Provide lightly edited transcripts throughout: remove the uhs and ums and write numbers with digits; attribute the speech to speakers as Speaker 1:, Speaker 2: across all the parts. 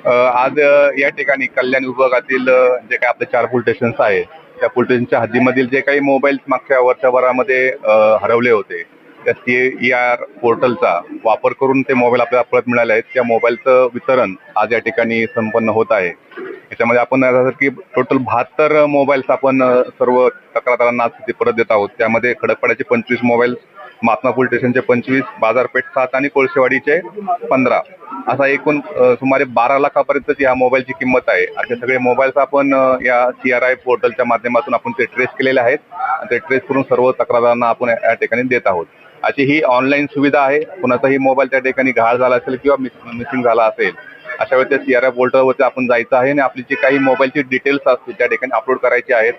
Speaker 1: आज या ठिकाणी कल्याण विभागातील जे काही आपले 4 पोलीस स्टेशन्स आहेत, त्या पोलीस स्टेशनच्या हद्दीमधील जे काही मोबाईल मागच्या वर्षभरामध्ये हरवले होते, त्या CER पोर्टलचा वापर करून ते मोबाईल आपल्याला परत मिळाले आहेत. त्या मोबाईलचं वितरण आज या ठिकाणी संपन्न होत आहे. याच्यामध्ये आपण की टोटल 72 मोबाईल्स आपण सर्व तक्रारदारांना आज ते परत देत आहोत. त्यामध्ये खडकपाड्याचे 25 मोबाईल, महात्मा पोलीस स्टेशनचे 25, बाजारपेठ 7 आणि कोळशेवाडीचे 15 असा एकूण सुमारे 12 लाखापर्यंतची या मोबाईलची किंमत आहे. असे सगळे मोबाईल्स आपण या CRI पोर्टलच्या माध्यमातून आपण ते ट्रेस केलेले आहेत आणि ते ट्रेस करून सर्व तक्रारदारांना आपण या ठिकाणी देत आहोत. अशी ही ऑनलाईन सुविधा आहे. कुणाचाही मोबाईल त्या ठिकाणी गहाळ झाला असेल किंवा मिसिंग झाला असेल, अशा वेळी त्या CRI पोर्टलवरती आपण जायचं आहे आणि आपली जी काही मोबाईलची डिटेल्स असतील त्या ठिकाणी अपलोड करायची आहेत.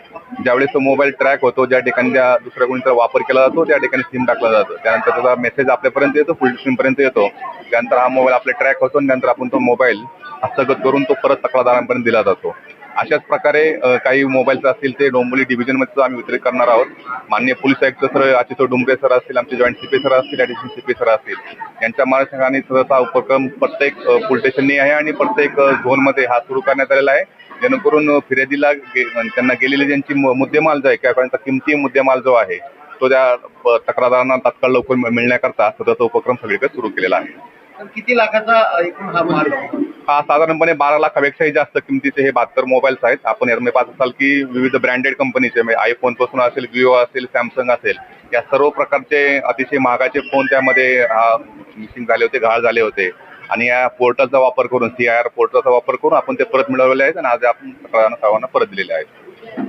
Speaker 1: ज्यावेळेस तो मोबाईल ट्रॅक होतो, ज्या ठिकाणी त्या दुसऱ्या कोणीचा वापर केला जातो त्या ठिकाणी सिम टाकला जातो. त्यानंतर त्याचा मेसेज आपल्यापर्यंत येतो, पोलीस स्टेशनपर्यंत येतो. त्यानंतर हा मोबाईल आपला ट्रॅक होतो आणि नंतर आपण तो मोबाईल हस्तगत करून तो परत तक्रारदारांपर्यंत दिला जातो. अशाच प्रकारे काही मोबाईल्स असतील ते डोंबिवली डिव्हिजनमध्ये आम्ही वितरित करणार आहोत. माननीय पोलीस आयुक्त सर आचितो डुंबरे सर असतील, आमचे जॉईंट CP सर असतील, ॲडिशनल CP सर असतील, यांच्या मार्गदर्शनाखाली सहसा उपक्रम प्रत्येक पोलीस स्टेशननी आहे आणि प्रत्येक झोनमध्ये हा सुरू करण्यात आलेला आहे. जेणेकरून फिर्यादीला त्यांना गेलेले ज्यांची मुद्देमाल जो आहे किंवा त्यांचा किमती मुद्देमाल जो आहे तो त्या तक्रारदारांना तात्काळ लवकर मिळण्याकरता सदरचा उपक्रम सगळीकडे सुरू केलेला आहे.
Speaker 2: किती लाखाचा एकूण हा माल आहे?
Speaker 1: हा साधारणपणे 12 लाखापेक्षाही जास्त किमतीचे हे 72 मोबाईल्स आहेत. आपण यामध्ये पाहत असाल की विविध ब्रँडेड कंपनीचे म्हणजे आयफोन पासून असेल, विवो असेल, सॅमसंग असेल, या सर्व प्रकारचे अतिशय महागाचे फोन त्यामध्ये मिसिंग झाले होते, गहाळ झाले होते आणि या पोर्टलचा वापर करून CIR पोर्टलचा वापर करून आपण ते परत मिळवलेले आहेत आणि आज आपण सर्वांना परत दिलेले आहेत.